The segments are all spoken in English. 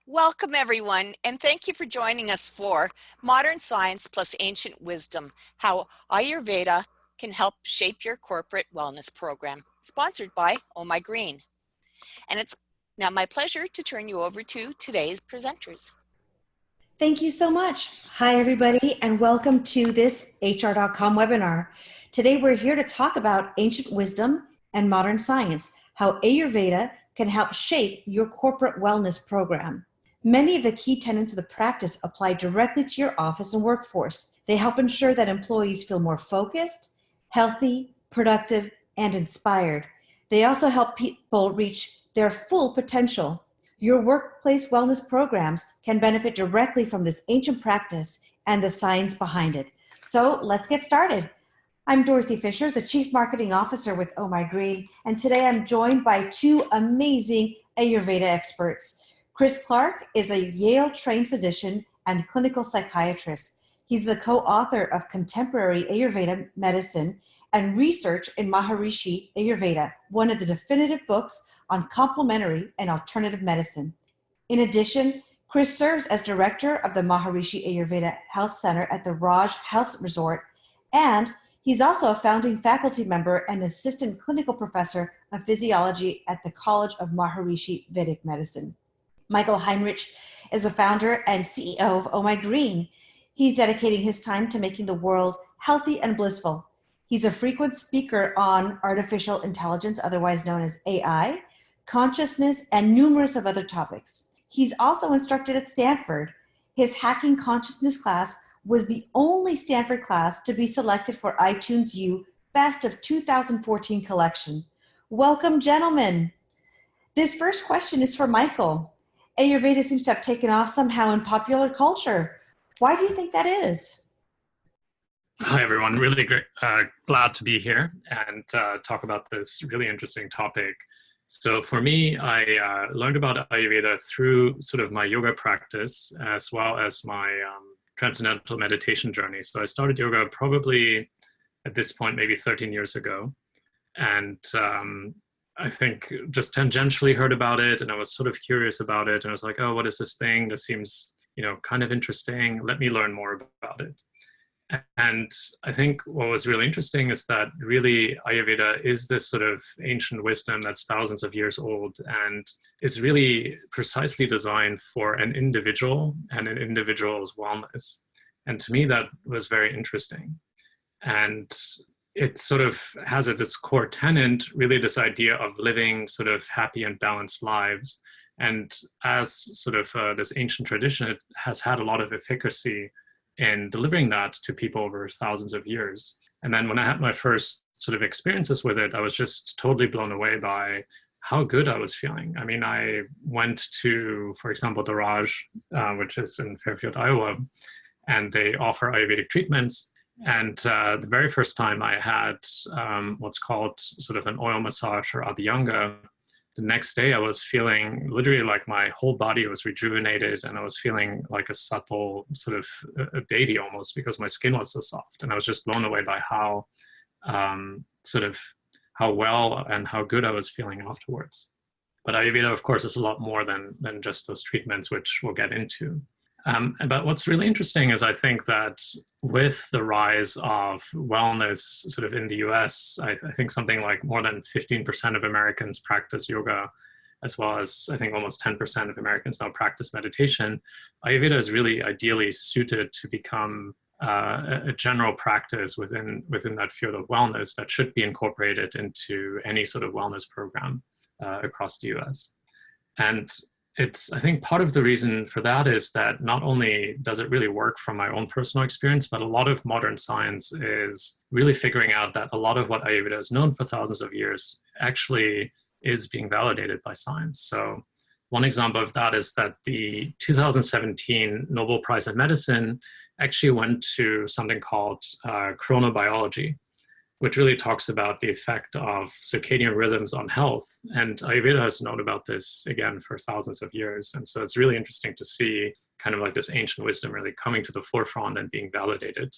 Welcome, everyone, and thank you for joining us for Modern Science plus Ancient Wisdom, How Ayurveda Can Help Shape Your Corporate Wellness Program, sponsored by Oh My Green. And it's now my pleasure to turn you over to today's presenters. Thank you so much. Hi, everybody, and welcome to this HR.com webinar. Today, we're here to talk about ancient wisdom and modern science, how Ayurveda can help shape your corporate wellness program. Many of the key tenets of the practice apply directly to your office and workforce. They help ensure that employees feel more focused, healthy, productive, and inspired. They also help people reach their full potential. Your workplace wellness programs can benefit directly from this ancient practice and the science behind it. So let's get started. I'm Dorothy Fisher, the Chief Marketing Officer with Oh My Green, and today I'm joined by two amazing Ayurveda experts. Chris Clark is a Yale-trained physician and clinical psychiatrist. He's the co-author of Contemporary Ayurveda Medicine and Research in Maharishi Ayurveda, one of the definitive books on complementary and alternative medicine. In addition, Chris serves as director of the Maharishi Ayurveda Health Center at the Raj Health Resort, and he's also a founding faculty member and assistant clinical professor of physiology at the College of Maharishi Vedic Medicine. Michael Heinrich is the founder and CEO of Oh My Green. He's dedicating his time to making the world healthy and blissful. He's a frequent speaker on artificial intelligence, otherwise known as AI, consciousness, and numerous of other topics. He's also instructed at Stanford. His Hacking Consciousness class was the only Stanford class to be selected for iTunes U Best of 2014 collection. Welcome, gentlemen. This first question is for Michael. Ayurveda seems to have taken off somehow in popular culture. Why do you think that is? Hi, everyone. Really great. Glad to be here and talk about this really interesting topic. So for me, I learned about Ayurveda through sort of my yoga practice as well as my transcendental meditation journey. So I started yoga probably at this point, maybe 13 years ago. And I think just tangentially heard about it and I was sort of curious about it. And I was like, oh, what is this thing? This seems, kind of interesting. Let me learn more about it. And I think what was really interesting is that really Ayurveda is this sort of ancient wisdom that's thousands of years old and is really precisely designed for an individual and an individual's wellness. And to me, that was very interesting. And it sort of has at its core tenet really this idea of living sort of happy and balanced lives. And as sort of this ancient tradition, it has had a lot of efficacy in delivering that to people over thousands of years. And then when I had my first sort of experiences with it, I was just totally blown away by how good I was feeling. I mean, I went to, for example, the Raj, which is in Fairfield, Iowa, and they offer Ayurvedic treatments. And the very first time I had what's called sort of an oil massage or abhyanga, the next day I was feeling literally like my whole body was rejuvenated and I was feeling like a subtle sort of a baby almost because my skin was so soft. And I was just blown away by how how well and how good I was feeling afterwards. But Ayurveda, of course, is a lot more than just those treatments, which we'll get into. But what's really interesting is I think that with the rise of wellness sort of in the US, I think something like more than 15% of Americans practice yoga, as well as I think almost 10% of Americans now practice meditation. Ayurveda is really ideally suited to become a general practice within that field of wellness that should be incorporated into any sort of wellness program across the US. And I think part of the reason for that is that not only does it really work from my own personal experience, but a lot of modern science is really figuring out that a lot of what Ayurveda has known for thousands of years actually is being validated by science. So one example of that is that the 2017 Nobel Prize in Medicine actually went to something called chronobiology, which really talks about the effect of circadian rhythms on health. And Ayurveda has known about this, again, for thousands of years. And so it's really interesting to see kind of like this ancient wisdom really coming to the forefront and being validated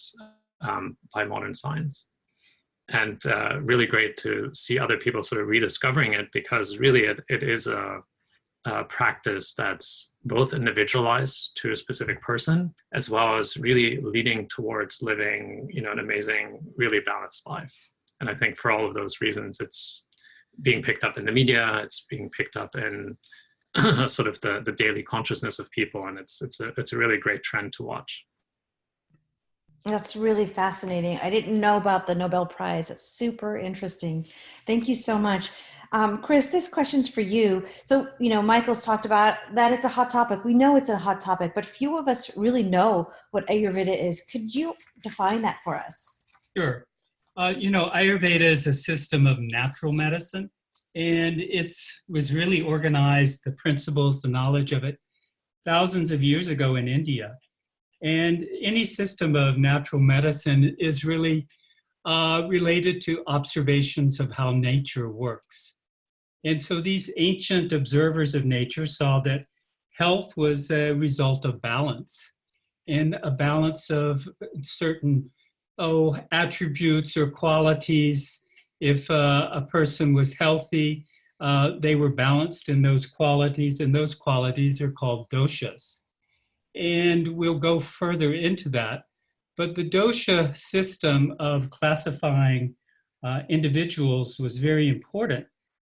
by modern science. And really great to see other people sort of rediscovering it because really it is a practice that's both individualized to a specific person, as well as really leading towards living, an amazing, really balanced life. And I think for all of those reasons, it's being picked up in the media, it's being picked up in sort of the daily consciousness of people, and it's a really great trend to watch. That's really fascinating. I didn't know about the Nobel Prize. It's super interesting. Thank you so much. Chris, this question's for you. So, Michael's talked about that it's a hot topic. We know it's a hot topic, but few of us really know what Ayurveda is. Could you define that for us? Sure. Ayurveda is a system of natural medicine, and it was really organized, the principles, the knowledge of it, thousands of years ago in India. And any system of natural medicine is really related to observations of how nature works. And so these ancient observers of nature saw that health was a result of balance, and a balance of certain attributes or qualities. If a person was healthy, they were balanced in those qualities, and those qualities are called doshas. And we'll go further into that. But the dosha system of classifying individuals was very important.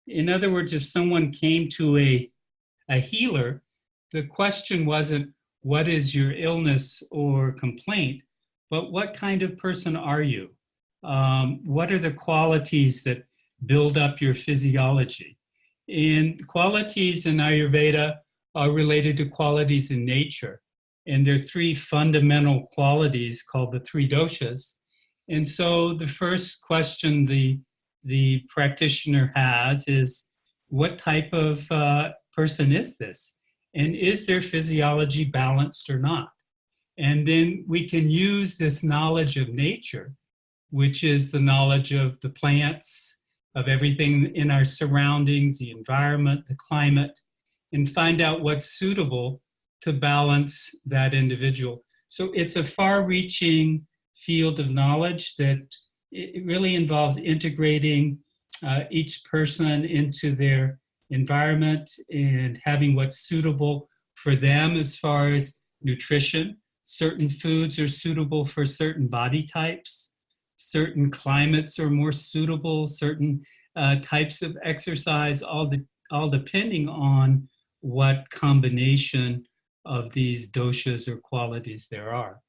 In other words, if someone came to a healer, the question wasn't, what is your illness or complaint, but what kind of person are you? What are the qualities that build up your physiology? And qualities in Ayurveda are related to qualities in nature. And there are three fundamental qualities called the three doshas. And so the first question the practitioner has is, what type of person is this? And is their physiology balanced or not? And then we can use this knowledge of nature, which is the knowledge of the plants, of everything in our surroundings, the environment, the climate, and find out what's suitable to balance that individual. So it's a far-reaching field of knowledge that it really involves integrating each person into their environment and having what's suitable for them as far as nutrition. Certain foods are suitable for certain body types. Certain climates are more suitable, certain types of exercise, all depending on what combination of these doshas or qualities there are.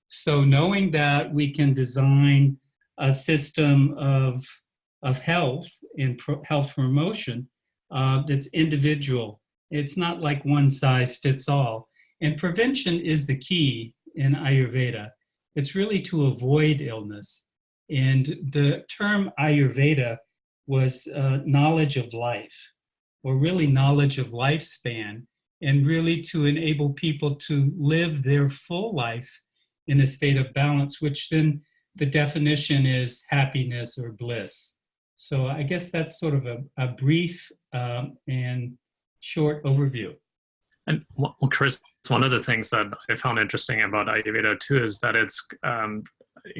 So knowing that, we can design a system of health and health promotion that's individual. It's not like one size fits all. And prevention is the key in Ayurveda. It's really to avoid illness. And the term Ayurveda was knowledge of life, or really knowledge of lifespan, and really to enable people to live their full life in a state of balance, which then the definition is happiness or bliss. So I guess that's sort of a brief and short overview. And well, Chris, one of the things that I found interesting about Ayurveda too is that it's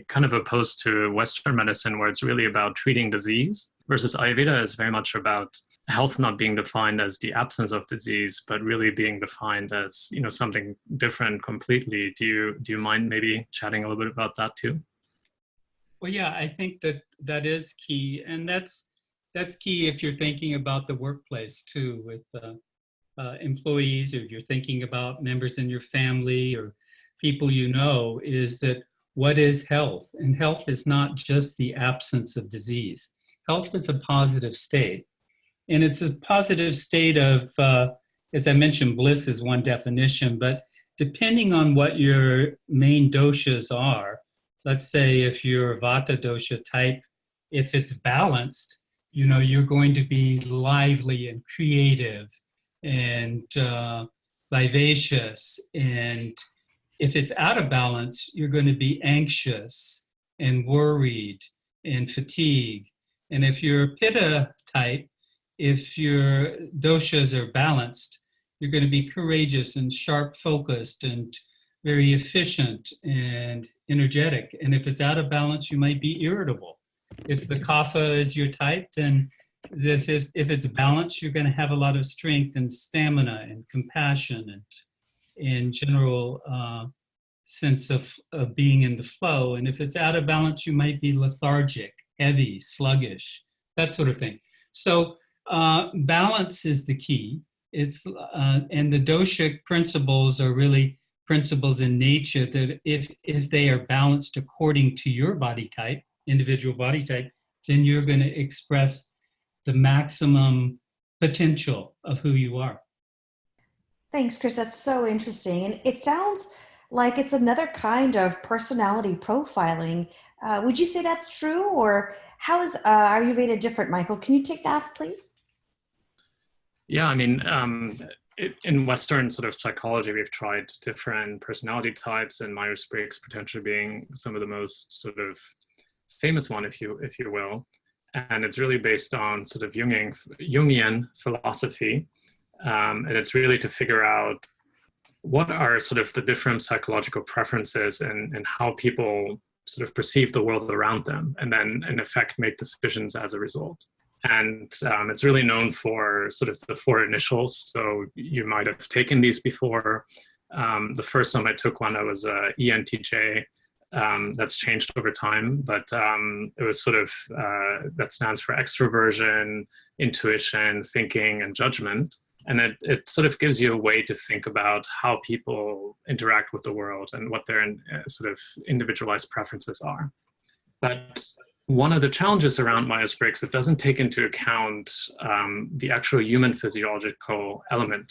kind of opposed to Western medicine, where it's really about treating disease, versus Ayurveda is very much about health not being defined as the absence of disease, but really being defined as, something different completely. Do you mind maybe chatting a little bit about that too? Well, yeah, I think that is key, and that's key if you're thinking about the workplace too, with employees, or if you're thinking about members in your family or people is that what is health? And health is not just the absence of disease. Health is a positive state. And it's a positive state of, as I mentioned, bliss is one definition, but depending on what your main doshas are, let's say if you're a Vata dosha type, if it's balanced, you're going to be lively and creative and vivacious. And if it's out of balance, you're going to be anxious and worried and fatigued. And if you're a Pitta type, if your doshas are balanced, you're going to be courageous and sharp focused and very efficient and energetic. And if it's out of balance, you might be irritable. If the Kapha is your type, then If it's balanced, you're going to have a lot of strength and stamina and compassion and general sense of being in the flow. And if it's out of balance, you might be lethargic, heavy, sluggish, that sort of thing. So balance is the key. And the doshic principles are really principles in nature that if they are balanced according to your body type, individual body type, then you're going to express the maximum potential of who you are. Thanks, Chris. That's so interesting. And it sounds like it's another kind of personality profiling. Would you say that's true? Or how is Ayurveda different, Michael? Can you take that, please? Yeah, I mean, in Western sort of psychology, we've tried different personality types, and Myers-Briggs potentially being some of the most sort of famous one, if you will. And it's really based on sort of Jungian philosophy. And it's really to figure out what are sort of the different psychological preferences and how people sort of perceive the world around them, and then in effect make decisions as a result. And it's really known for sort of the 4 initials. So you might have taken these before. The first time I took one, I was ENTJ. That's changed over time, but it was sort of, that stands for extroversion, intuition, thinking, and judgment. And it sort of gives you a way to think about how people interact with the world and what their sort of individualized preferences are. But one of the challenges around Myers-Briggs, it doesn't take into account the actual human physiological element,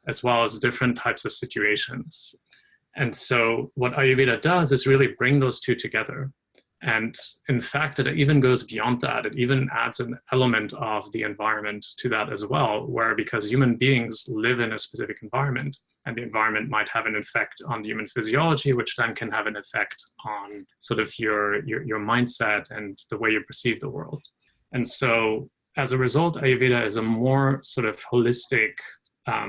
as well as different types of situations. And so what Ayurveda does is really bring those two together. And in fact, it even goes beyond that. It even adds an element of the environment to that as well, where because human beings live in a specific environment, and the environment might have an effect on the human physiology, which then can have an effect on sort of your mindset and the way you perceive the world. And so as a result, Ayurveda is a more sort of holistic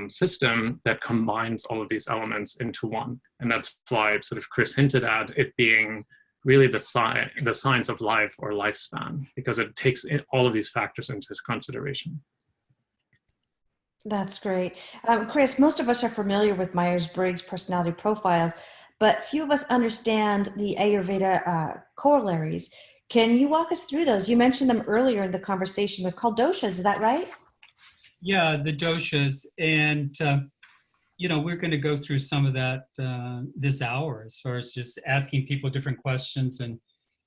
system that combines all of these elements into one. And that's why sort of Chris hinted at it being really the science of life or lifespan, because it takes all of these factors into consideration. That's great. Chris, most of us are familiar with Myers-Briggs personality profiles, but few of us understand the Ayurveda corollaries. Can you walk us through those? You mentioned them earlier in the conversation. They're called doshas, is that right? Yeah, the doshas. And, we're going to go through some of that this hour, as far as just asking people different questions, and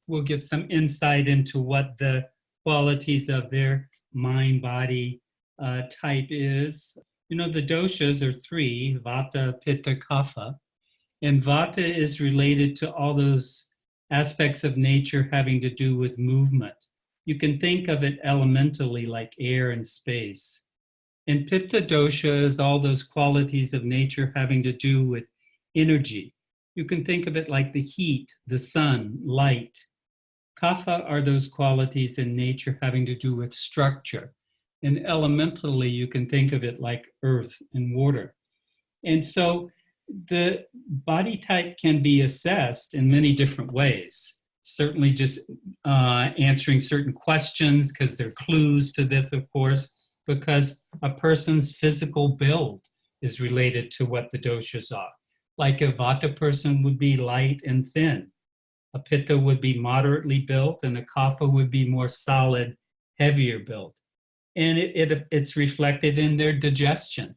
we'll get some insight into what the qualities of their mind, body, type is. The doshas are 3, Vata, Pitta, Kapha. And Vata is related to all those aspects of nature having to do with movement. You can think of it elementally like air and space. And Pitta dosha is all those qualities of nature having to do with energy. You can think of it like the heat, the sun, light. Kapha are those qualities in nature having to do with structure. And elementally, you can think of it like earth and water. And so the body type can be assessed in many different ways. Certainly just answering certain questions, because there are clues to this, of course, because a person's physical build is related to what the doshas are. Like a Vata person would be light and thin. A Pitta would be moderately built, and a Kapha would be more solid, heavier built. And it's reflected in their digestion.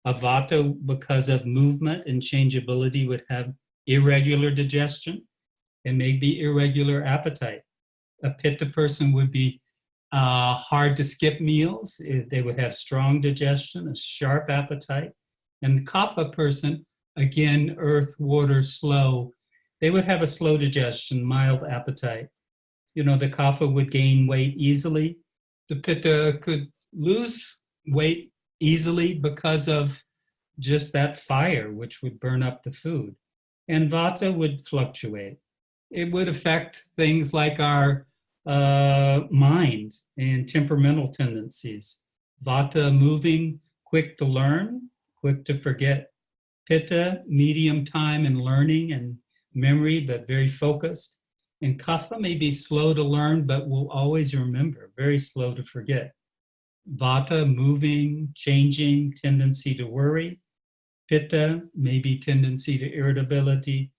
A Vata, because of movement and changeability, would have irregular digestion and maybe irregular appetite. A Pitta person would be hard to skip meals. They would have strong digestion, a sharp appetite. And the Kapha person, again, earth, water, slow, they would have a slow digestion, mild appetite. The Kapha would gain weight easily. The Pitta could lose weight easily because of just that fire, which would burn up the food. And Vata would fluctuate. It would affect things like our mind and temperamental tendencies. Vata moving, quick to learn, quick to forget. Pitta, medium time in learning and memory, but very focused. And Kapha may be slow to learn, but will always remember, very slow to forget. Vata, moving, changing, tendency to worry. Pitta, maybe tendency to irritability.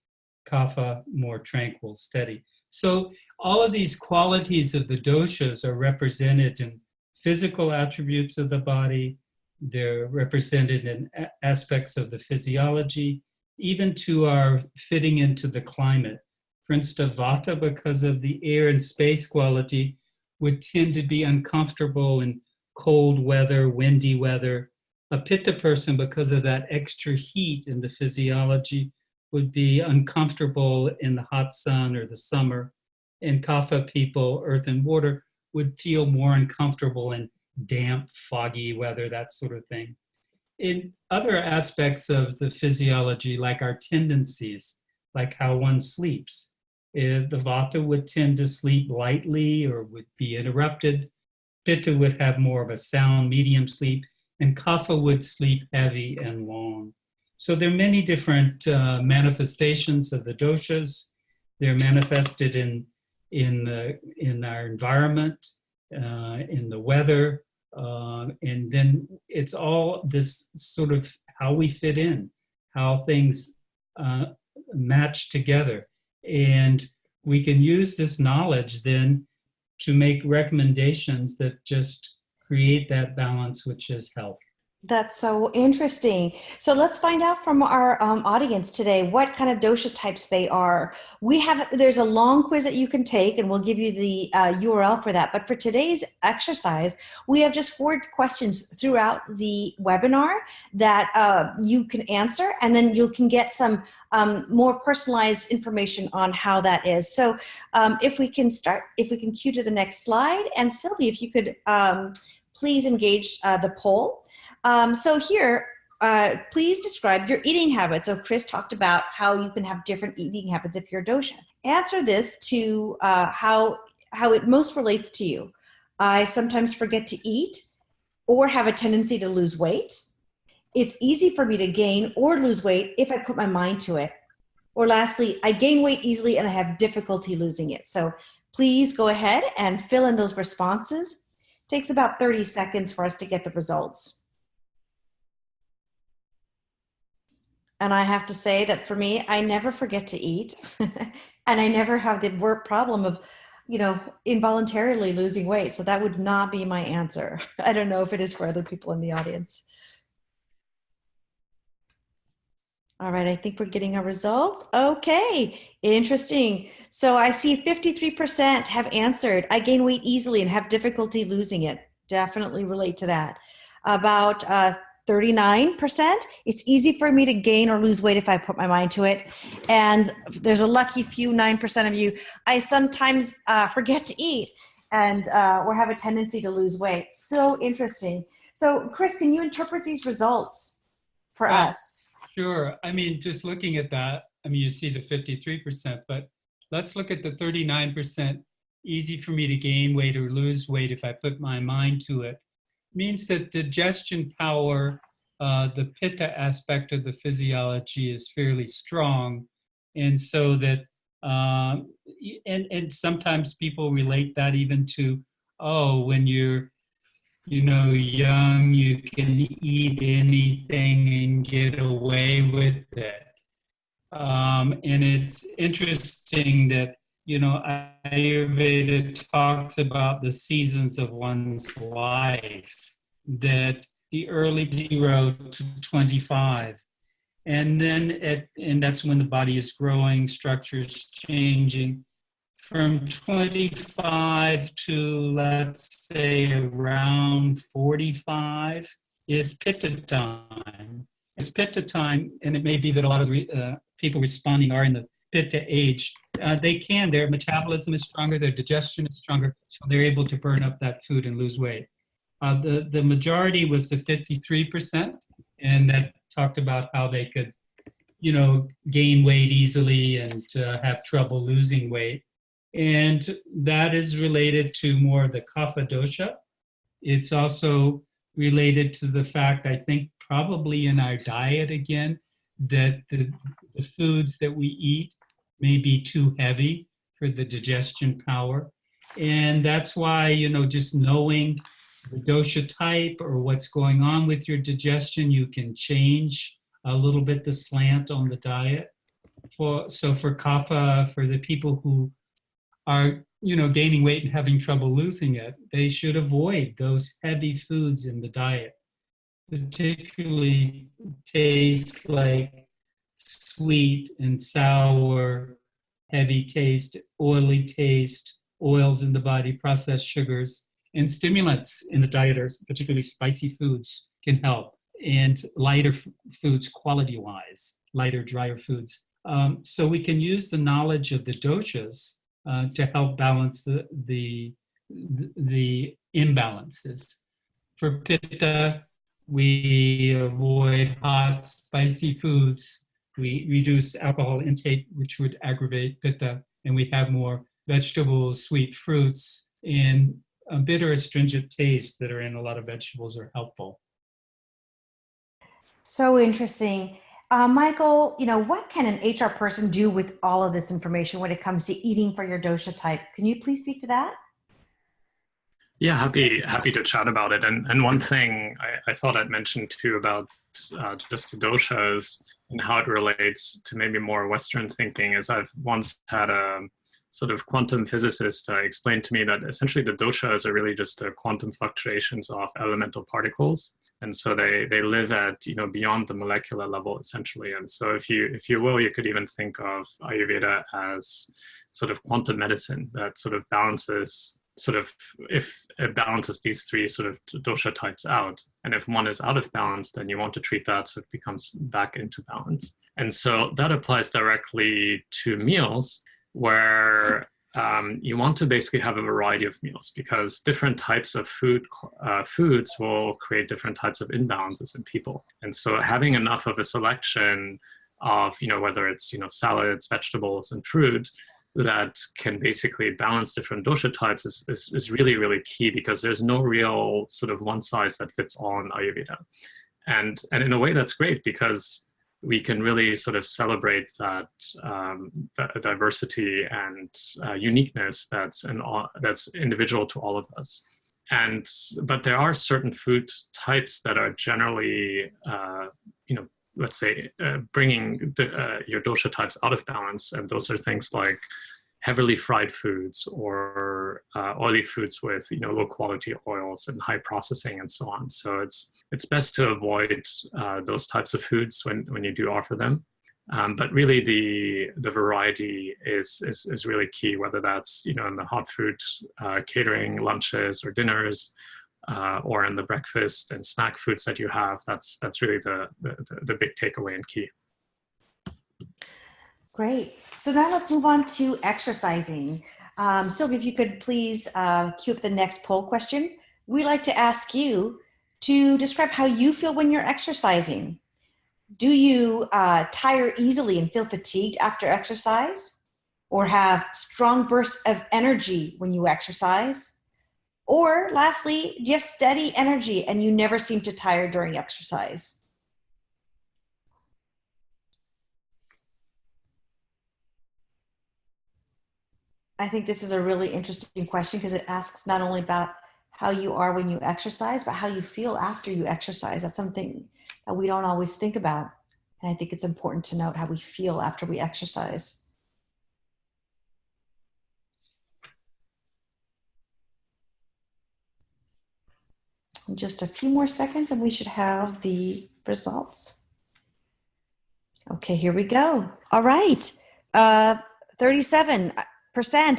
Kapha, more tranquil, steady. So all of these qualities of the doshas are represented in physical attributes of the body. They're represented in aspects of the physiology, even to our fitting into the climate. For instance, Vata, because of the air and space quality, would tend to be uncomfortable in cold weather, windy weather. A Pitta person, because of that extra heat in the physiology, would be uncomfortable in the hot sun or the summer. And Kapha people, earth and water, would feel more uncomfortable in damp, foggy weather, that sort of thing. In other aspects of the physiology, like our tendencies, like how one sleeps, the Vata would tend to sleep lightly or would be interrupted. Pitta would have more of a sound, medium sleep, and Kapha would sleep heavy and long. So there are many different manifestations of the doshas. They're manifested in our environment, in the weather, and then it's all this sort of how we fit in, how things match together. And we can use this knowledge then to make recommendations that just create that balance, which is health. That's so interesting. So let's find out from our audience today what kind of dosha types they are. There's a long quiz that you can take, and we'll give you the URL for that. But for today's exercise, we have just 4 questions throughout the webinar that you can answer, and then you can get some more personalized information on how that is. So if we can cue to the next slide, and Sylvie, if you could please engage the poll. So here, please describe your eating habits. So Chris talked about how you can have different eating habits if you're a dosha. Answer this to how it most relates to you. I sometimes forget to eat or have a tendency to lose weight. It's easy for me to gain or lose weight if I put my mind to it. Or lastly, I gain weight easily and I have difficulty losing it. So please go ahead and fill in those responses. It takes about 30 seconds for us to get the results. And I have to say that for me, I never forget to eat. And I never have the problem of, involuntarily losing weight. So that would not be my answer. I don't know if it is for other people in the audience. All right, I think we're getting our results. Okay, interesting. So I see 53% have answered, I gain weight easily and have difficulty losing it. Definitely relate to that. About 39%, it's easy for me to gain or lose weight if I put my mind to it. And there's a lucky few, 9% of you, I sometimes forget to eat and or have a tendency to lose weight. So interesting. So Chris, can you interpret these results for us? Sure. I mean, just looking at that, you see the 53%, but let's look at the 39%. Easy for me to gain weight or lose weight if I put my mind to it. Means that digestion power, the pitta aspect of the physiology is fairly strong. And so that, and sometimes people relate that even to, when you're young, you can eat anything and get away with it. And it's interesting that, Ayurveda talks about the seasons of one's life, that the early 0 to 25. And then, and that's when the body is growing, structures changing. From 25 to, let's say, around 45 is pitta time. It's pitta time, and it may be that a lot of people responding are in the pitta age. Their metabolism is stronger, their digestion is stronger, so they're able to burn up that food and lose weight. The majority was the 53%, and that talked about how they could, gain weight easily and have trouble losing weight. And that is related to more of the kapha dosha. It's also related to the fact, I think, probably in our diet again, that the foods that we eat may be too heavy. for the digestion power. And that's why, just knowing the dosha type or what's going on with your digestion, you can change a little bit the slant on the diet. For kapha, for the people who are, gaining weight and having trouble losing it, they should avoid those heavy foods in the diet, particularly taste like sweet and sour, heavy taste, oily taste, oils in the body, processed sugars, and stimulants in the diet, are particularly spicy foods, can help. And lighter foods, quality-wise, lighter, drier foods. So we can use the knowledge of the doshas to help balance the imbalances. For pitta, we avoid hot, spicy foods. We reduce alcohol intake, which would aggravate pitta, and we have more vegetables, sweet fruits, and a bitter astringent taste that are in a lot of vegetables are helpful. So interesting. Michael, what can an HR person do with all of this information when it comes to eating for your dosha type? Can you please speak to that? Yeah, happy to chat about it. And one thing I thought I'd mention too about just the doshas and how it relates to maybe more Western thinking is I've once had a sort of quantum physicist explain to me that essentially the doshas are really just quantum fluctuations of elemental particles. And so they live at, beyond the molecular level, essentially. And so if you will, you could even think of Ayurveda as sort of quantum medicine that sort of balances, if it balances these three sort of dosha types out. And if one is out of balance, then you want to treat that so it becomes back into balance. And so that applies directly to meals, where you want to basically have a variety of meals, because different types of foods will create different types of imbalances in people. And so having enough of a selection of, whether it's, salads, vegetables, and fruit that can basically balance different dosha types is really, really key, because there's no real sort of one size that fits all in Ayurveda. And in a way that's great, because we can really sort of celebrate that diversity and uniqueness that's individual to all of us. But there are certain food types that are generally, let's say, bringing your dosha types out of balance, and those are things like heavily fried foods or oily foods with low quality oils and high processing and so on. So it's best to avoid those types of foods when you do offer them. But really the variety is really key, whether that's in the hot food catering lunches or dinners, or in the breakfast and snack foods that you have. That's really the big takeaway and key. Great. So now let's move on to exercising. Sylvia, if you could please cue up the next poll question. We'd like to ask you to describe how you feel when you're exercising. Do you tire easily and feel fatigued after exercise? Or have strong bursts of energy when you exercise? Or lastly, do you have steady energy and you never seem to tire during exercise? I think this is a really interesting question, because it asks not only about how you are when you exercise, but how you feel after you exercise. That's something that we don't always think about. And I think it's important to note how we feel after we exercise. In just a few more seconds and we should have the results. Okay, here we go. All right. 37%,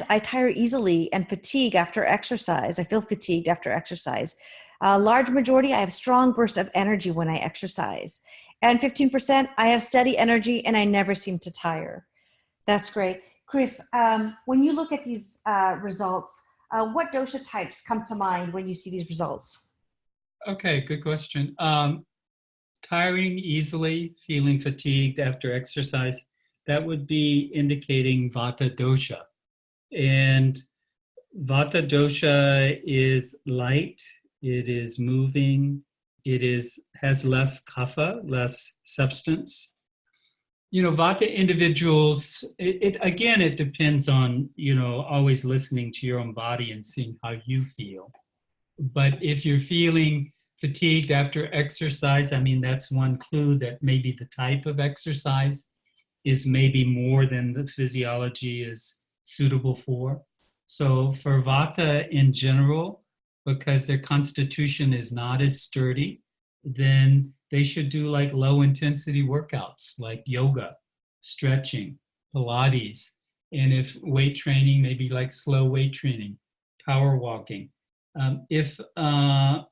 I tire easily and fatigue after exercise. I feel fatigued after exercise. A large majority, I have strong bursts of energy when I exercise. And 15%, I have steady energy and I never seem to tire. That's great. Chris, when you look at these results, what dosha types come to mind when you see these results? Okay, good question. Tiring easily, feeling fatigued after exercise, that would be indicating Vata dosha. And Vata dosha is light, it is moving, it has less kapha, less substance. Vata individuals, again, it depends on, always listening to your own body and seeing how you feel. But if you're feeling fatigued after exercise, I mean, that's one clue that maybe the type of exercise is maybe more than the physiology is suitable for. So for Vata in general, because their constitution is not as sturdy, then they should do like low intensity workouts like yoga, stretching, Pilates, and if weight training, maybe like slow weight training, power walking. If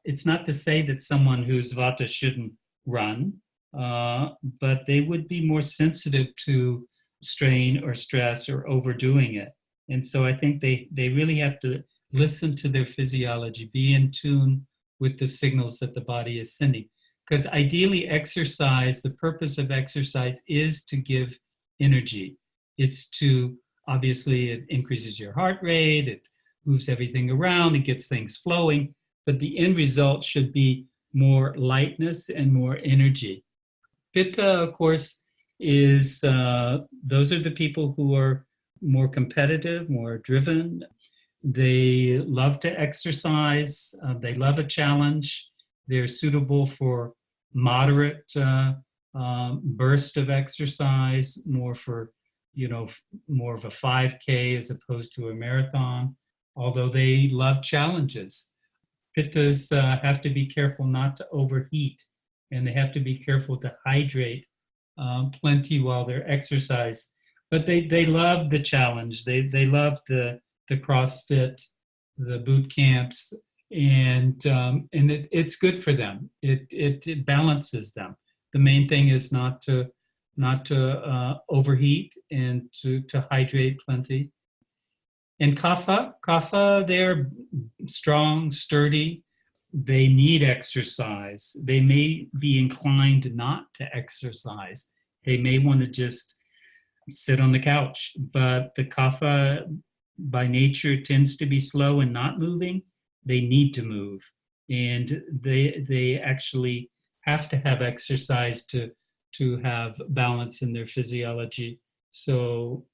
it's not to say that someone who's Vata shouldn't run, but they would be more sensitive to strain or stress or overdoing it. And so I think they really have to listen to their physiology, be in tune with the signals that the body is sending. Because ideally, exercise, the purpose of exercise is to give energy. It's to, obviously, it increases your heart rate, it moves everything around, it gets things flowing, but the end result should be more lightness and more energy. Pitta, of course, is those are the people who are more competitive, more driven. They love to exercise. They love a challenge. They're suitable for moderate burst of exercise, more for, more of a 5K as opposed to a marathon, although they love challenges. Pittas have to be careful not to overheat, and they have to be careful to hydrate plenty while they're exercise. But they love the challenge. They love the CrossFit, the boot camps, and it's good for them. It balances them. The main thing is not to overheat and to hydrate plenty. And kapha, they're strong, sturdy. They need exercise. They may be inclined not to exercise. They may want to just sit on the couch. But the kapha, by nature, tends to be slow and not moving. They need to move. And they actually have to have exercise to have balance in their physiology. So,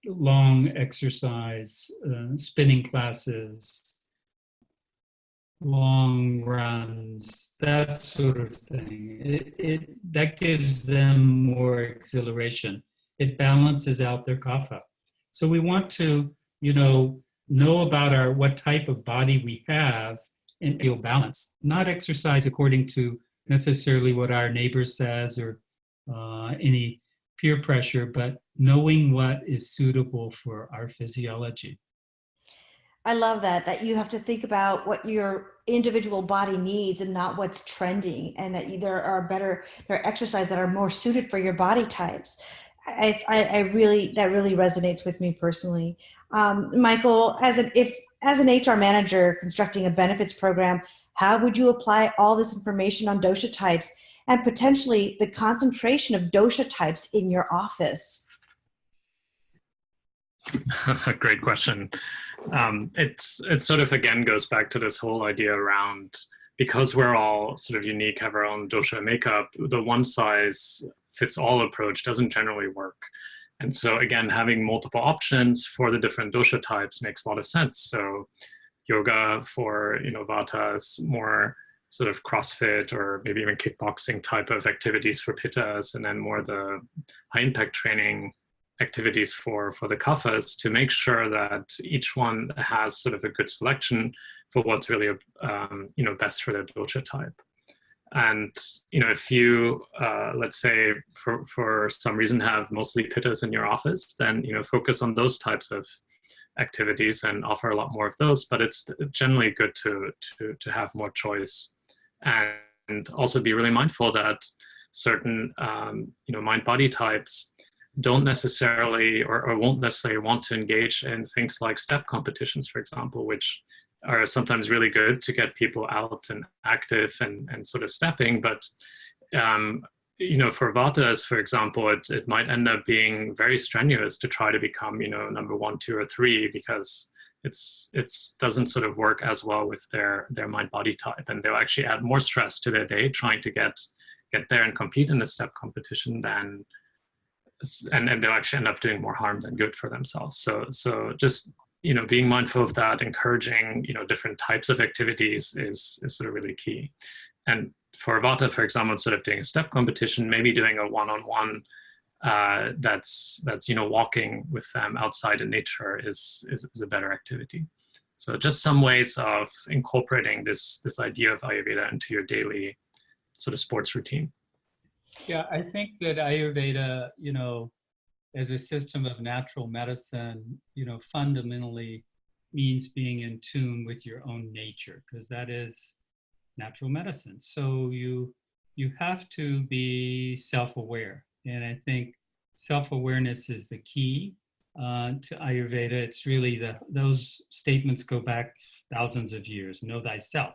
long exercise, spinning classes, long runs, that sort of thing. That gives them more exhilaration. It balances out their kapha. So we want to, know about what type of body we have and feel balance. Not exercise according to necessarily what our neighbor says or any peer pressure, but knowing what is suitable for our physiology. I love that you have to think about what your individual body needs and not what's trending, and that there are exercises that are more suited for your body types. That really resonates with me personally. Michael, as an HR manager constructing a benefits program, how would you apply all this information on dosha types and potentially the concentration of dosha types in your office? Great question. It's sort of, again, goes back to this whole idea around, because we're all sort of unique, have our own dosha makeup, the one size fits all approach doesn't generally work. And so again, having multiple options for the different dosha types makes a lot of sense. So yoga for, Vatas, more sort of CrossFit or maybe even kickboxing type of activities for Pittas, and then more the high impact training activities for the kaphas, to make sure that each one has sort of a good selection for what's really best for their dosha type. And if you let's say for some reason have mostly pittas in your office, then focus on those types of activities and offer a lot more of those. But it's generally good to have more choice, and also be really mindful that certain mind body types don't necessarily or won't necessarily want to engage in things like step competitions, for example, which are sometimes really good to get people out and active and sort of stepping. But, for Vatas, for example, it might end up being very strenuous to try to become, number 1, 2, or 3, because it's doesn't sort of work as well with their mind body type. And they'll actually add more stress to their day trying to get there and compete in a step competition than and they'll actually end up doing more harm than good for themselves. So just, being mindful of that, encouraging, different types of activities is sort of really key. And for Vata, for example, instead of doing a step competition, maybe doing a one-on-one that's walking with them outside in nature is a better activity. So just some ways of incorporating this idea of Ayurveda into your daily sort of sports routine. Yeah, I think that Ayurveda, as a system of natural medicine, fundamentally means being in tune with your own nature, because that is natural medicine. So you have to be self-aware. And I think self-awareness is the key to Ayurveda. It's really those statements go back thousands of years. Know thyself.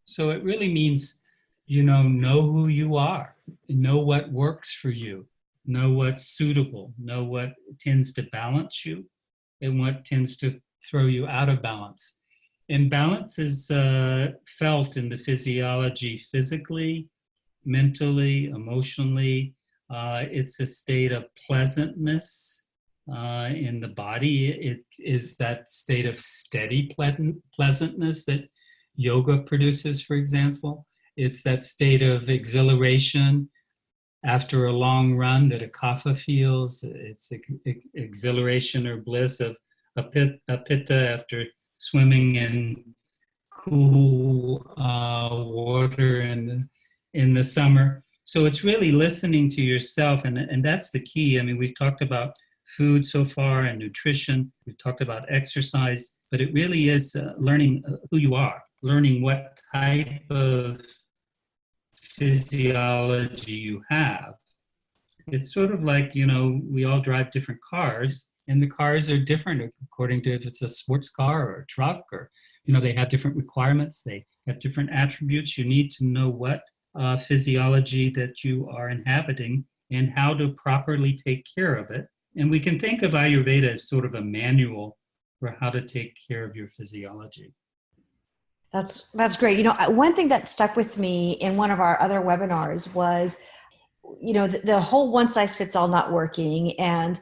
So it really means, know who you are, know what works for you, know what's suitable, know what tends to balance you and what tends to throw you out of balance. And balance is felt in the physiology physically, mentally, emotionally. It's a state of pleasantness in the body. It is that state of steady pleasantness that yoga produces, for example. It's that state of exhilaration after a long run that a kapha feels. It's exhilaration or bliss of a pitta after swimming in cool water in the summer. So it's really listening to yourself, and that's the key. I mean, we've talked about food so far and nutrition. We've talked about exercise, but it really is learning who you are, learning what type of physiology you have. It's sort of like, we all drive different cars, and the cars are different according to if it's a sports car or a truck, or, they have different requirements. They have different attributes. You need to know what physiology that you are inhabiting and how to properly take care of it. And we can think of Ayurveda as sort of a manual for how to take care of your physiology. That's great. One thing that stuck with me in one of our other webinars was, the whole one size fits all not working. And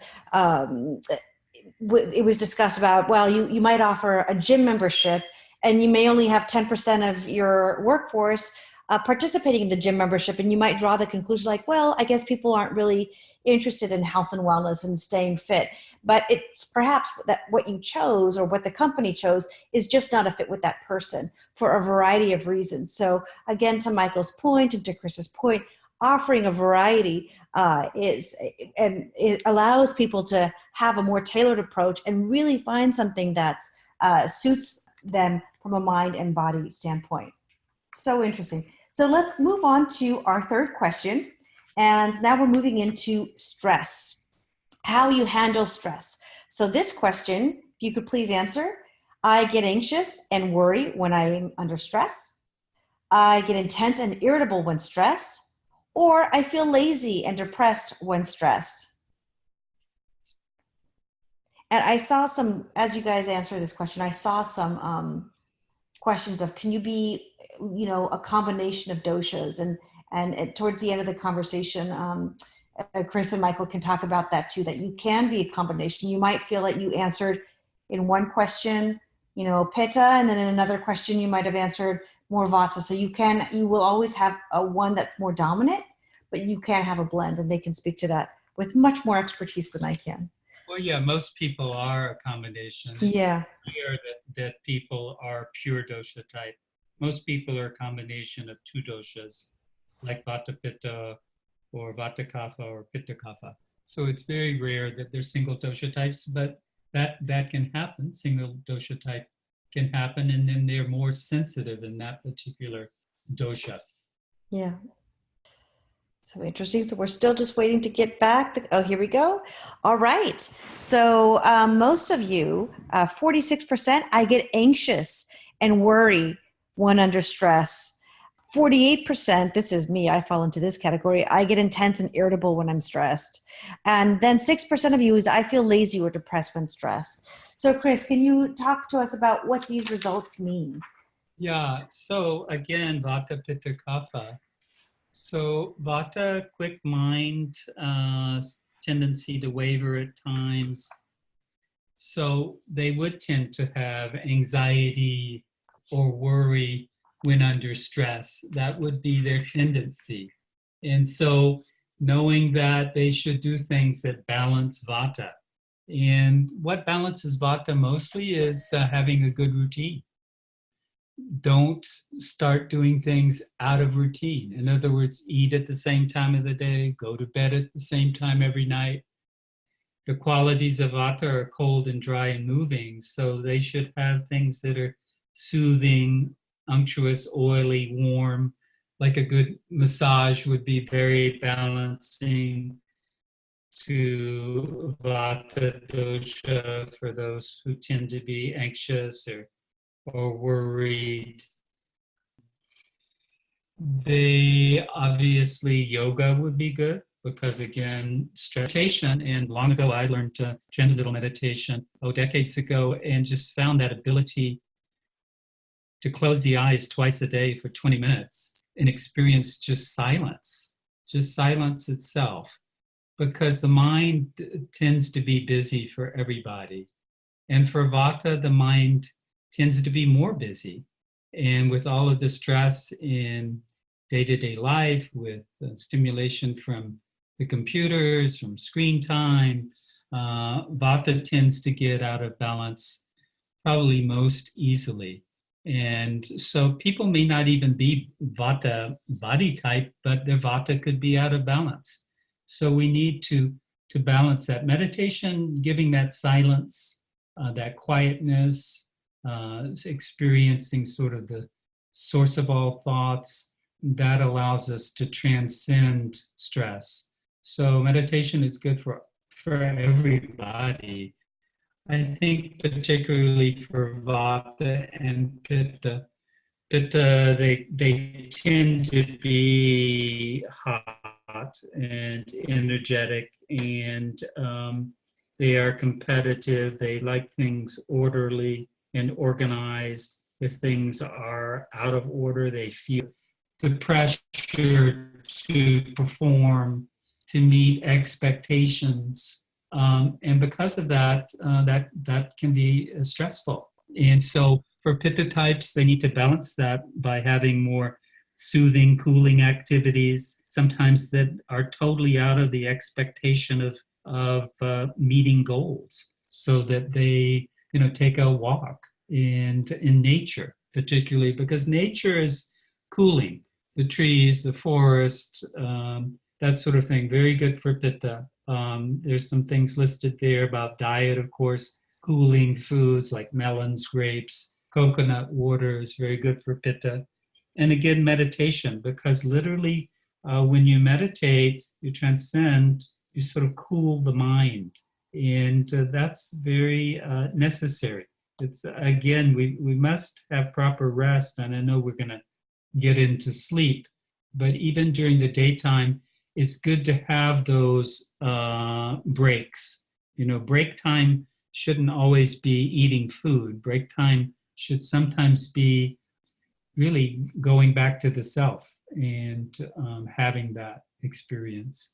it was discussed about, well, you might offer a gym membership and you may only have 10% of your workforce participating in the gym membership. And you might draw the conclusion like, well, I guess people aren't really interested in health and wellness and staying fit. But it's perhaps that what you chose or what the company chose is just not a fit with that person for a variety of reasons. So again, to Michael's point and to Chris's point, offering a variety and it allows people to have a more tailored approach and really find something that suits them from a mind and body standpoint. So interesting. So let's move on to our third question. And now we're moving into stress, how you handle stress. So this question, if you could please answer: I get anxious and worry when I'm under stress. I get intense and irritable when stressed. Or I feel lazy and depressed when stressed. And I saw some, as you guys answer this question, I saw some questions of, can you be, a combination of doshas? And towards the end of the conversation, Chris and Michael can talk about that too, that you can be a combination. You might feel that you answered in one question, pitta, and then in another question, you might have answered more vata. So you will always have one that's more dominant, but you can have a blend, and they can speak to that with much more expertise than I can. Well, yeah, most people are a combination. Yeah. It's clear that people are pure dosha type. Most people are a combination of two doshas, like vata pitta or vata kapha or pitta kapha. So it's very rare that they're single dosha types, but that can happen. Single dosha type can happen, and then they're more sensitive in that particular dosha. Yeah. So interesting. So we're still just waiting to get back. Oh, here we go. All right. So most of you, 46%, I get anxious and worry when under stress. 48%, this is me, I fall into this category. I get intense and irritable when I'm stressed. And then 6% of you is I feel lazy or depressed when stressed. So Chris, can you talk to us about what these results mean? Yeah. So again, vata pitta kapha. So vata, quick mind, tendency to waver at times. So they would tend to have anxiety or worry when under stress. That would be their tendency. And so knowing that they should do things that balance vata. And what balances vata mostly is having a good routine. Don't start doing things out of routine. In other words, eat at the same time of the day, go to bed at the same time every night. The qualities of vata are cold and dry and moving, so they should have things that are soothing, unctuous, oily, warm. Like a good massage would be very balancing to vata dosha for those who tend to be anxious or worried. They obviously, yoga would be good because, again, meditation. And long ago, I learned transcendental meditation, decades ago, and just found that ability to close the eyes twice a day for 20 minutes and experience just silence itself. Because the mind tends to be busy for everybody. And for vata, the mind tends to be more busy. And with all of the stress in day-to-day life, with stimulation from the computers, from screen time, vata tends to get out of balance probably most easily. And so people may not even be vata body type, but their vata could be out of balance. So we need to balance that. Meditation, giving that silence, that quietness, experiencing sort of the source of all thoughts, that allows us to transcend stress. So meditation is good for everybody. I think particularly for vata and pitta. Pitta, they tend to be hot and energetic, and they are competitive. They like things orderly and organized. If things are out of order, they feel the pressure to perform, to meet expectations. And because of that, that can be stressful. And so for pitta types, they need to balance that by having more soothing, cooling activities, sometimes that are totally out of the expectation of meeting goals, so that they, take a walk in nature, particularly because nature is cooling. The trees, the forest, that sort of thing, very good for pitta. There's some things listed there about diet, of course, cooling foods like melons, grapes, coconut water is very good for pitta. And again, meditation, because literally when you meditate, you transcend, you sort of cool the mind. And that's very necessary. It's, again, we must have proper rest. And I know we're going to get into sleep, but even during the daytime, it's good to have those breaks. Break time shouldn't always be eating food. Break time should sometimes be really going back to the self and having that experience.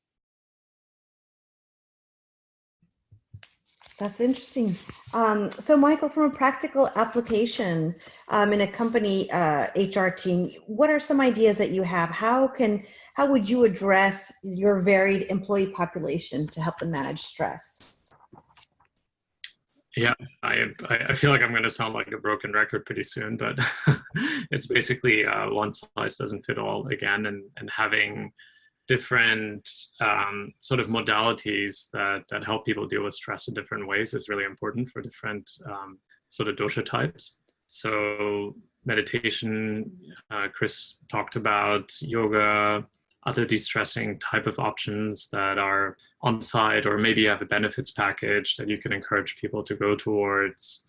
That's interesting. So Michael, from a practical application in a company HR team, what are some ideas that you have? How would you address your varied employee population to help them manage stress? Yeah, I feel like I'm going to sound like a broken record pretty soon, but it's basically one size doesn't fit all again, and having different sort of modalities that help people deal with stress in different ways is really important for different sort of dosha types. So meditation, Chris talked about yoga, other de-stressing type of options that are on site, or maybe you have a benefits package that you can encourage people to go towards.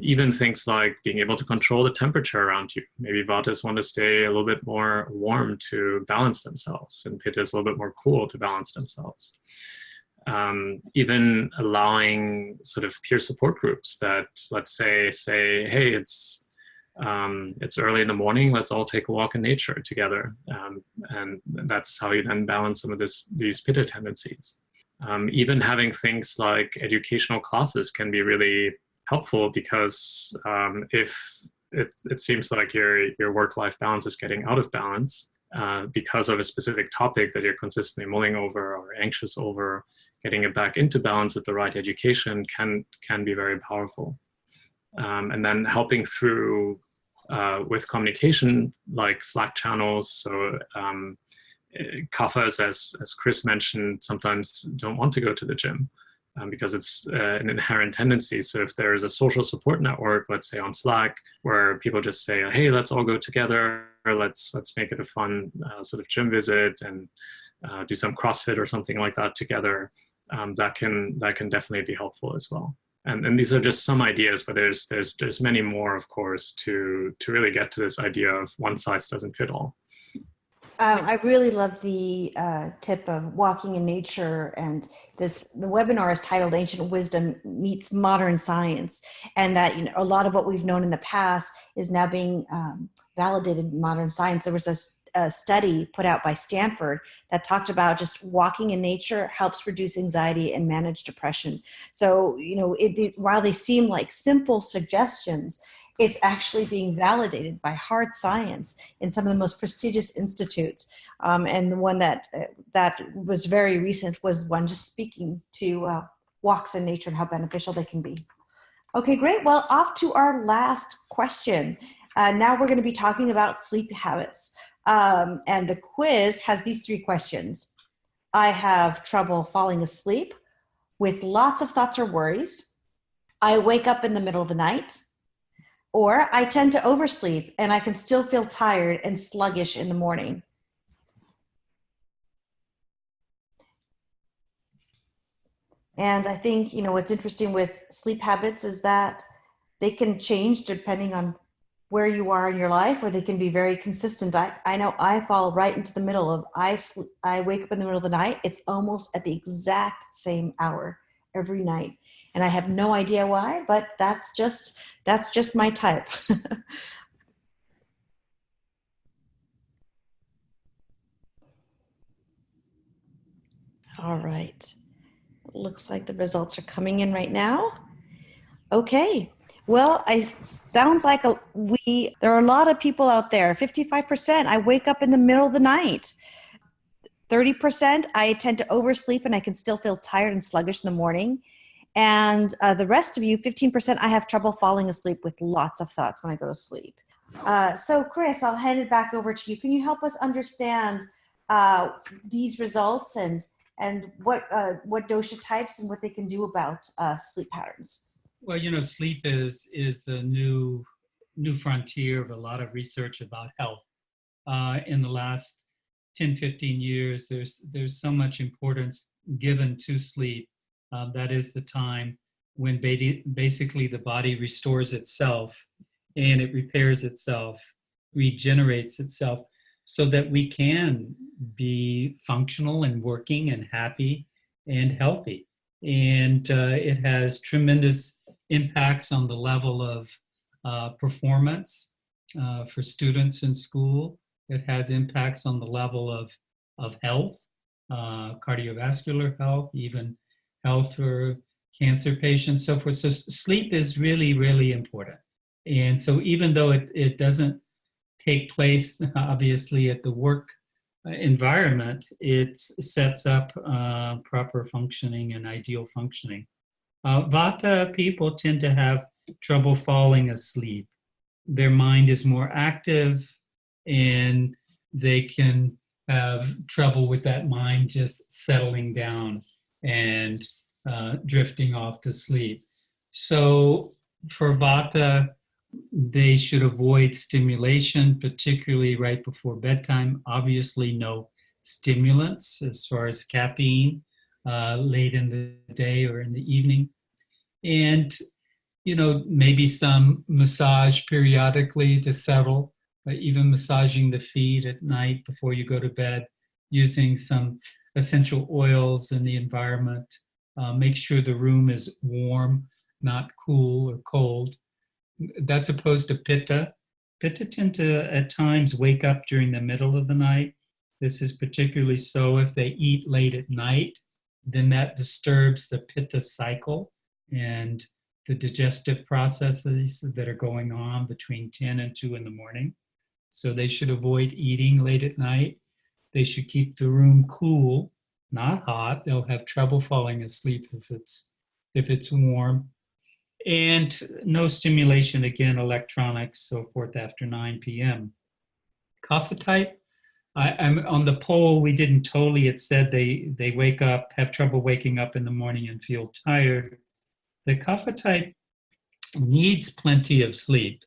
Even things like being able to control the temperature around you. Maybe Vatas want to stay a little bit more warm to balance themselves, and Pitta is a little bit more cool to balance themselves. Even allowing sort of peer support groups that, let's say, hey, it's early in the morning, let's all take a walk in nature together. And that's how you then balance some of these Pitta tendencies. Even having things like educational classes can be really helpful, because if it seems like your work-life balance is getting out of balance because of a specific topic that you're consistently mulling over or anxious over, getting it back into balance with the right education can be very powerful. And then helping through with communication, like Slack channels. So kaphas, as Chris mentioned, sometimes don't want to go to the gym because it's an inherent tendency. So if there is a social support network, let's say on Slack, where people just say, hey, let's all go together, let's make it a fun sort of gym visit and do some CrossFit or something like that together, that can definitely be helpful as well. And these are just some ideas, but there's many more, of course, to really get to this idea of one size doesn't fit all. I really love the tip of walking in nature, and the webinar is titled "Ancient Wisdom Meets Modern Science," and that a lot of what we've known in the past is now being validated in modern science. There was a study put out by Stanford that talked about just walking in nature helps reduce anxiety and manage depression. So while they seem like simple suggestions, it's actually being validated by hard science in some of the most prestigious institutes. And the one that was very recent was one just speaking to walks in nature and how beneficial they can be. Okay, great. Well, off to our last question. Now we're going to be talking about sleep habits. And the quiz has these 3 questions. I have trouble falling asleep with lots of thoughts or worries. I wake up in the middle of the night. Or I tend to oversleep and I can still feel tired and sluggish in the morning. And I think, what's interesting with sleep habits is that they can change depending on where you are in your life, or they can be very consistent. I know I fall right into the middle of, I wake up in the middle of the night. It's almost at the exact same hour every night. And I have no idea why, but that's just my type. All right. Looks like the results are coming in right now. Okay. Well, sounds like there are a lot of people out there. 55%, I wake up in the middle of the night. 30%, I tend to oversleep and I can still feel tired and sluggish in the morning. And the rest of you, 15%, I have trouble falling asleep with lots of thoughts when I go to sleep. So Chris, I'll hand it back over to you. Can you help us understand these results and what dosha types and what they can do about sleep patterns? Well, sleep is a new frontier of a lot of research about health. In the last 10, 15 years, there's so much importance given to sleep. That is the time when basically the body restores itself and it repairs itself, regenerates itself, so that we can be functional and working and happy and healthy. And it has tremendous impacts on the level of performance for students in school. It has impacts on the level of health, cardiovascular health, even health for cancer patients, so forth. So sleep is really, really important. And so even though it doesn't take place, obviously, at the work environment, it sets up proper functioning and ideal functioning. Vata people tend to have trouble falling asleep. Their mind is more active and they can have trouble with that mind just settling down and drifting off to sleep. So for Vata, they should avoid stimulation, particularly right before bedtime. Obviously, no stimulants as far as caffeine late in the day or in the evening. And, maybe some massage periodically to settle, even massaging the feet at night before you go to bed, using some essential oils in the environment. Make sure the room is warm, not cool or cold. That's opposed to Pitta. Pitta tend to, at times, wake up during the middle of the night. This is particularly so if they eat late at night. then that disturbs the pitta cycle and the digestive processes that are going on between 10 and 2 in the morning. So they should avoid eating late at night. They should keep the room cool, not hot. They'll have trouble falling asleep if it's warm. And no stimulation, again, electronics, so forth after 9 p.m. Kapha type, I'm on the poll, we didn't totally, it said they wake up, have trouble waking up in the morning and feel tired. The kapha type needs plenty of sleep,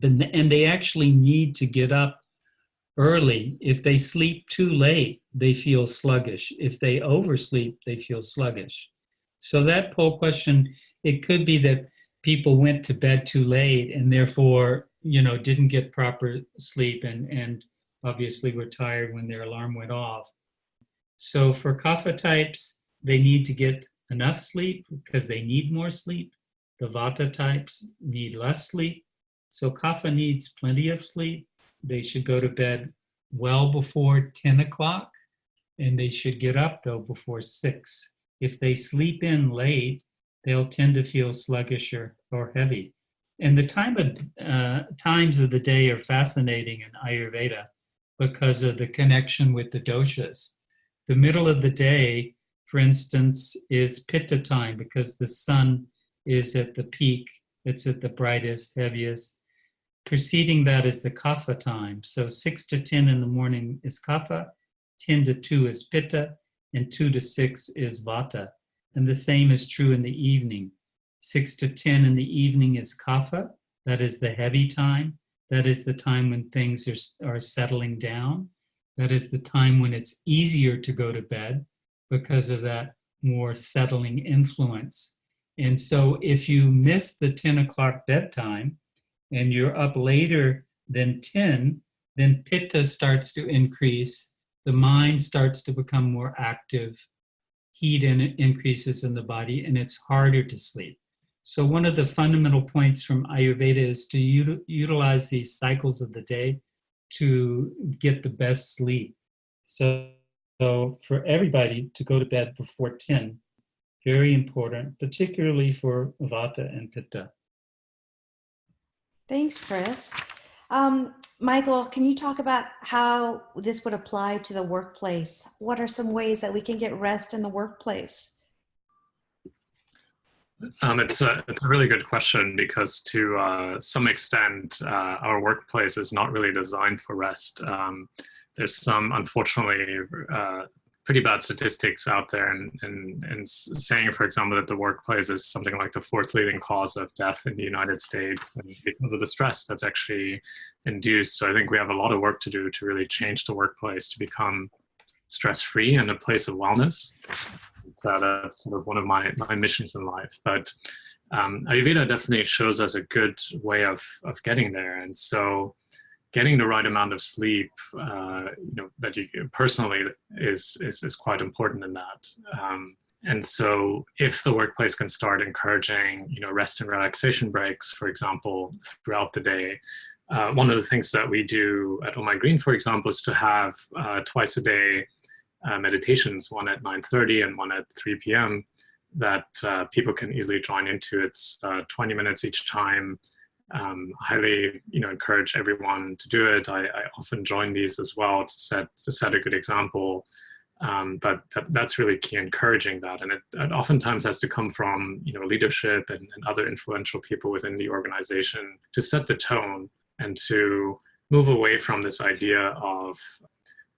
and they actually need to get up early. If they sleep too late, they feel sluggish. If they oversleep, they feel sluggish. So that poll question, it could be that people went to bed too late and therefore, didn't get proper sleep and obviously were tired when their alarm went off. So for kapha types, they need to get enough sleep because they need more sleep. The vata types need less sleep. So kapha needs plenty of sleep. They should go to bed well before 10 o'clock, and they should get up, though, before 6. If they sleep in late, they'll tend to feel sluggish or heavy. And the times of the day are fascinating in Ayurveda because of the connection with the doshas. The middle of the day, for instance, is pitta time because the sun is at the peak. It's at the brightest, heaviest. Preceding that is the kapha time. So 6 to 10 in the morning is kapha, 10 to 2 is pitta, and 2 to 6 is vata. And the same is true in the evening. 6 to 10 in the evening is kapha. That is the heavy time. That is the time when things are settling down. That is the time when it's easier to go to bed because of that more settling influence. And so if you miss the 10 o'clock bedtime and you're up later than 10, then pitta starts to increase. The mind starts to become more active. Heat increases in the body, and it's harder to sleep. So one of the fundamental points from Ayurveda is to utilize these cycles of the day to get the best sleep. So for everybody to go to bed before 10, very important, particularly for vata and pitta. Thanks, Chris. Michael, can you talk about how this would apply to the workplace? What are some ways that we can get rest in the workplace? It's a really good question because to some extent, our workplace is not really designed for rest. There's some, unfortunately, pretty bad statistics out there and saying, for example, that the workplace is something like the 4th leading cause of death in the United States and because of the stress that's actually induced. So I think we have a lot of work to do to really change the workplace to become stress-free and a place of wellness. So that's sort of one of my missions in life. But Ayurveda definitely shows us a good way of getting there. And so getting the right amount of sleep, that you personally is quite important in that. And so if the workplace can start encouraging, rest and relaxation breaks, for example, throughout the day, one of the things that we do at Oh My Green, for example, is to have twice a day meditations, one at 9:30 and one at 3 p.m. that people can easily join into. It's 20 minutes each time. Highly, encourage everyone to do it. I often join these as well to set a good example. But that's really key, encouraging that. And it oftentimes has to come from, leadership and other influential people within the organization to set the tone and to move away from this idea of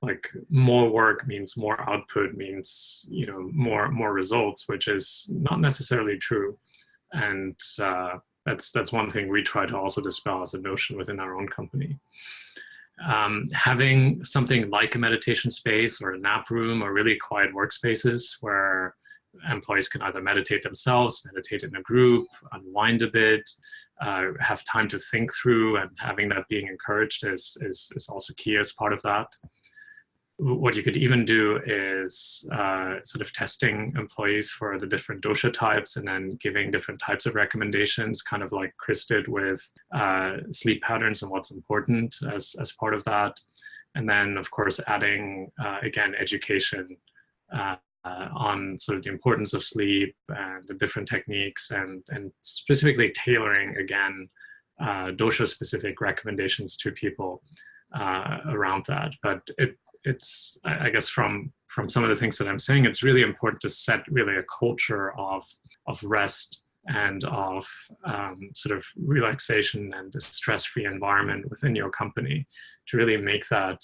like more work means more output means, more results, which is not necessarily true. And that's one thing we try to also dispel as a notion within our own company. Having something like a meditation space or a nap room or really quiet workspaces where employees can either meditate themselves, meditate in a group, unwind a bit, have time to think through, and having that being encouraged is also key as part of that. What you could even do is sort of testing employees for the different dosha types and then giving different types of recommendations, kind of like Chris did with sleep patterns and what's important as part of that. And then, of course, adding, again, education on sort of the importance of sleep and the different techniques, and specifically tailoring, again, dosha-specific recommendations to people around that. But it's, I guess, from some of the things that I'm saying, it's really important to set really a culture of rest and of sort of relaxation and a stress-free environment within your company to really make that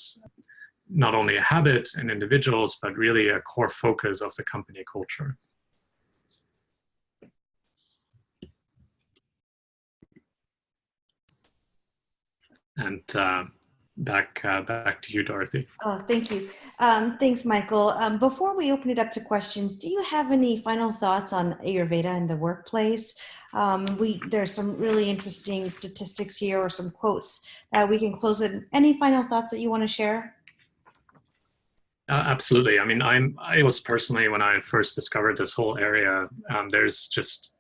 not only a habit in individuals, but really a core focus of the company culture. And back to you, Dorothy. Oh, thank you. Thanks, Michael. Before we open it up to questions, do you have any final thoughts on Ayurveda in the workplace? There's some really interesting statistics here or some quotes that we can close with. Any final thoughts that you want to share? Absolutely. I mean, I was personally, when I first discovered this whole area, there's just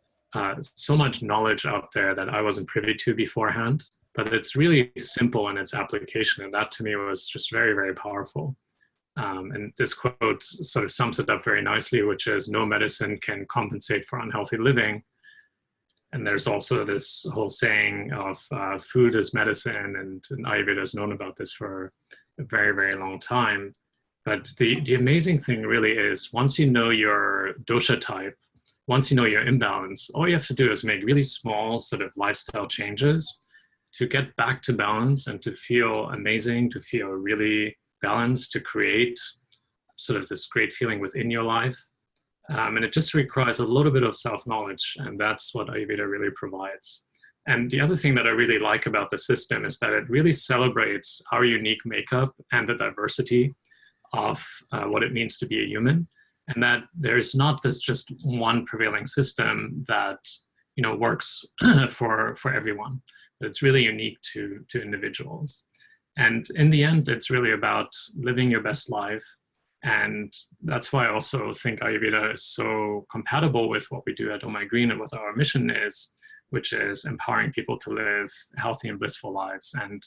so much knowledge out there that I wasn't privy to beforehand, but it's really simple in its application. And that to me was just very, very powerful. And this quote sort of sums it up very nicely, which is, no medicine can compensate for unhealthy living. And there's also this whole saying of food is medicine, and Ayurveda has known about this for a very, very long time. But the amazing thing really is, once you know your dosha type, once you know your imbalance, all you have to do is make really small sort of lifestyle changes to get back to balance and to feel amazing, to feel really balanced, to create sort of this great feeling within your life. And it just requires a little bit of self-knowledge, and that's what Ayurveda really provides. And the other thing that I really like about the system is that it really celebrates our unique makeup and the diversity of what it means to be a human, and that there's not this just one prevailing system that works for everyone. It's really unique to individuals. And in the end, it's really about living your best life. And that's why I also think Ayurveda is so compatible with what we do at Oh My Green and what our mission is, which is empowering people to live healthy and blissful lives. And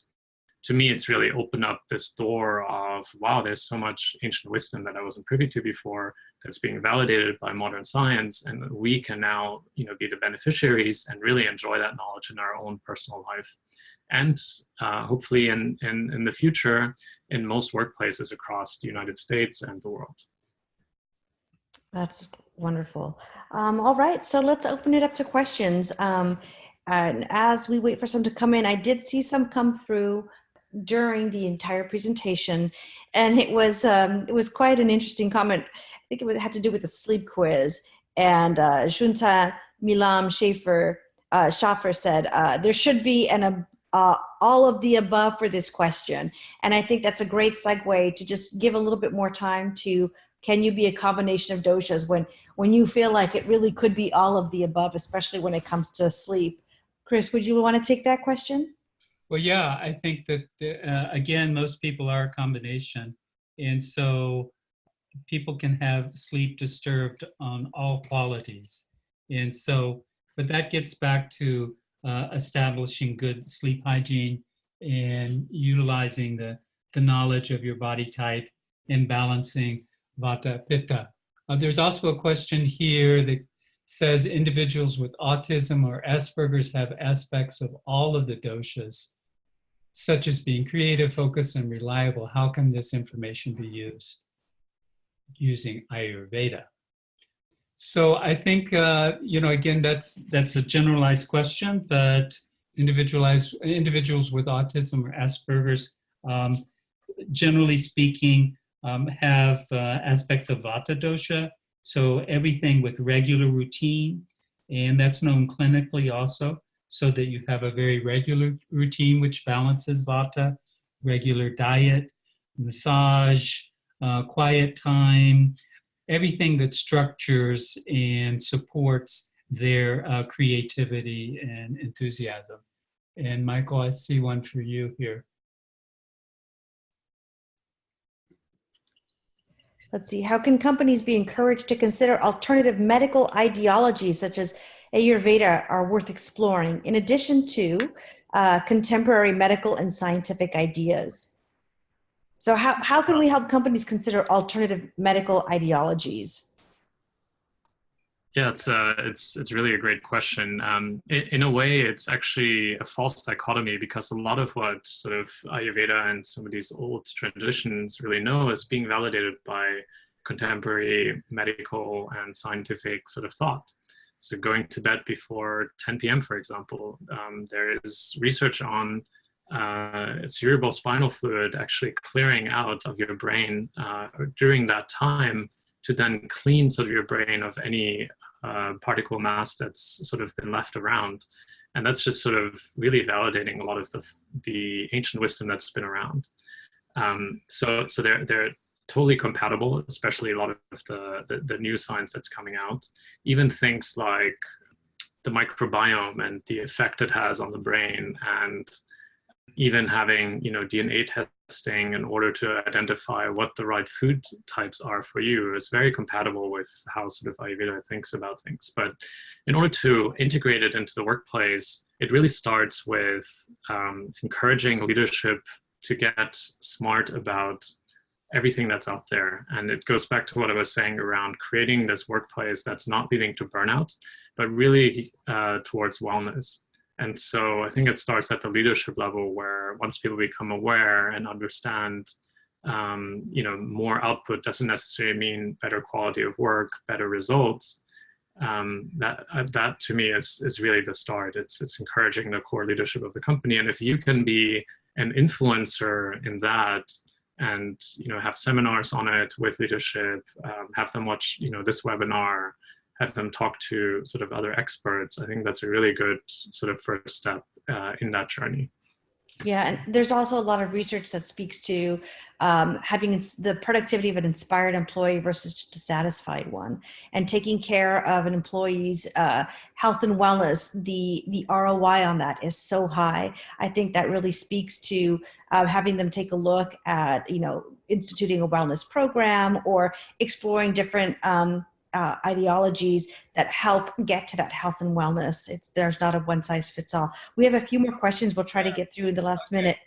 to me, it's really opened up this door of, wow, there's so much ancient wisdom that I wasn't privy to before that's being validated by modern science. And we can now, be the beneficiaries and really enjoy that knowledge in our own personal life. And hopefully in the future, in most workplaces across the United States and the world. That's wonderful. All right, so let's open it up to questions. And as we wait for some to come in, I did see some come through during the entire presentation, and it was quite an interesting comment. I think it had to do with the sleep quiz. And Shunta Milam Schaffer said, there should be all of the above for this question. And I think that's a great segue to just give a little bit more time to, can you be a combination of doshas when you feel like it really could be all of the above, especially when it comes to sleep? Chris, would you want to take that question? Well, yeah, I think that, again, most people are a combination. And so people can have sleep disturbed on all qualities. And so, but that gets back to establishing good sleep hygiene and utilizing the knowledge of your body type and balancing vata pitta. There's also a question here that says individuals with autism or Asperger's have aspects of all of the doshas, such as being creative, focused, and reliable. How can this information be used using Ayurveda? So I think, again, that's a generalized question, but individuals with autism or Asperger's, generally speaking, have aspects of vata dosha. So everything with regular routine, and that's known clinically also, so that you have a very regular routine which balances vata, regular diet, massage, quiet time, everything that structures and supports their creativity and enthusiasm. And Michael, I see one for you here. Let's see, how can companies be encouraged to consider alternative medical ideologies such as Ayurveda are worth exploring, in addition to contemporary medical and scientific ideas? So how can we help companies consider alternative medical ideologies? Yeah, it's really a great question. In a way, it's actually a false dichotomy because a lot of what sort of Ayurveda and some of these old traditions really know is being validated by contemporary medical and scientific sort of thought. So going to bed before 10 p.m., for example, there is research on cerebral spinal fluid actually clearing out of your brain during that time to then clean sort of your brain of any particle mass that's sort of been left around. And that's just sort of really validating a lot of the ancient wisdom that's been around. So they're totally compatible, especially a lot of the new science that's coming out. Even things like the microbiome and the effect it has on the brain, and even having DNA testing in order to identify what the right food types are for you is very compatible with how sort of Ayurveda thinks about things. But in order to integrate it into the workplace, it really starts with encouraging leadership to get smart about everything that's out there. And it goes back to what I was saying around creating this workplace that's not leading to burnout, but really towards wellness. And so I think it starts at the leadership level, where once people become aware and understand, more output doesn't necessarily mean better quality of work, better results. That to me is really the start. It's encouraging the core leadership of the company. And if you can be an influencer in that, and have seminars on it with leadership, have them watch this webinar, have them talk to sort of other experts, I think that's a really good sort of first step in that journey. Yeah, and there's also a lot of research that speaks to having the productivity of an inspired employee versus just a satisfied one, and taking care of an employee's health and wellness. The ROI on that is so high. I think that really speaks to having them take a look at instituting a wellness program or exploring different ideologies that help get to that health and wellness. There's not a one size fits all. We have a few more questions we'll try to get through in the last minute.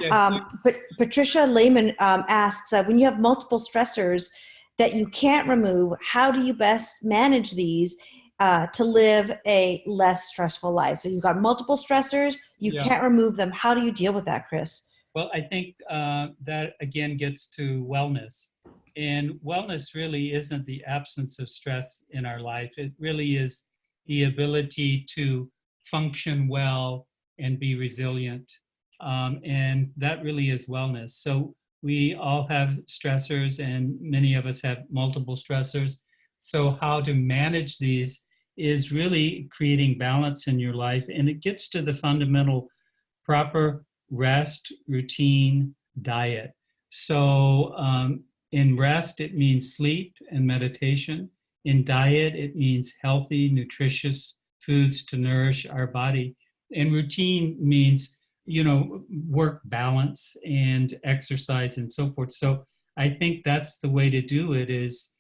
But Patricia Lehman asks, when you have multiple stressors that you can't remove, how do you best manage these to live a less stressful life? So you've got multiple stressors, you can't remove them. How do you deal with that, Chris? Well, I think that again gets to wellness. And wellness really isn't the absence of stress in our life. It really is the ability to function well and be resilient. And that really is wellness. So we all have stressors, and many of us have multiple stressors. So how to manage these is really creating balance in your life. And it gets to the fundamental proper rest, routine, diet. So in rest, it means sleep and meditation. In diet, it means healthy, nutritious foods to nourish our body. And routine means, work balance and exercise and so forth. So I think that's the way to do it is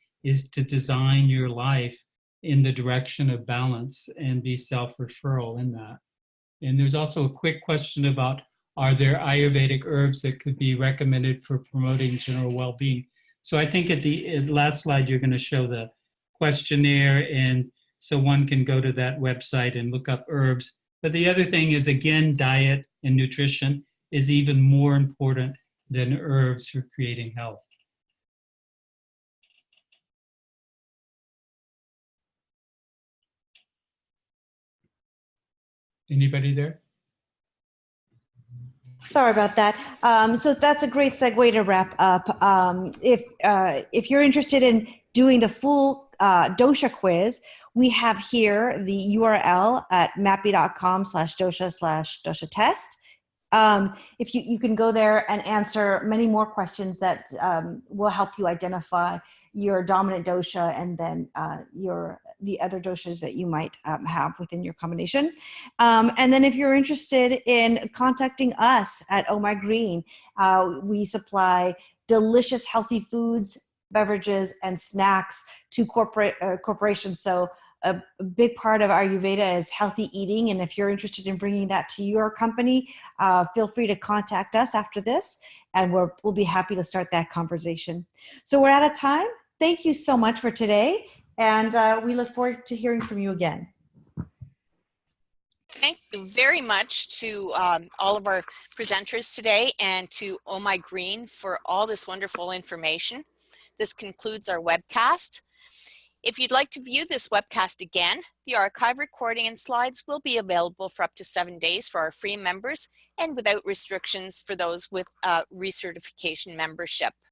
to design your life in the direction of balance and be self-referral in that. And there's also a quick question about, are there Ayurvedic herbs that could be recommended for promoting general well-being? So I think at the last slide, you're going to show the questionnaire, and so one can go to that website and look up herbs. But the other thing is, again, diet and nutrition is even more important than herbs for creating health. Anybody there? Sorry about that. So that's a great segue to wrap up. If you're interested in doing the full dosha quiz, we have here the URL at mappy.com/dosha/dosha test. If you can go there and answer many more questions that will help you identify your dominant dosha and then the other doshas that you might have within your combination. And then if you're interested in contacting us at Oh My Green, we supply delicious healthy foods, beverages, and snacks to corporations. So a big part of Ayurveda is healthy eating. And if you're interested in bringing that to your company, feel free to contact us after this, and we'll be happy to start that conversation. So we're out of time. Thank you so much for today, and we look forward to hearing from you again. Thank you very much to all of our presenters today, and to Oh My Green for all this wonderful information. This concludes our webcast. If you'd like to view this webcast again, the archive recording and slides will be available for up to 7 days for our free members, and without restrictions for those with recertification membership.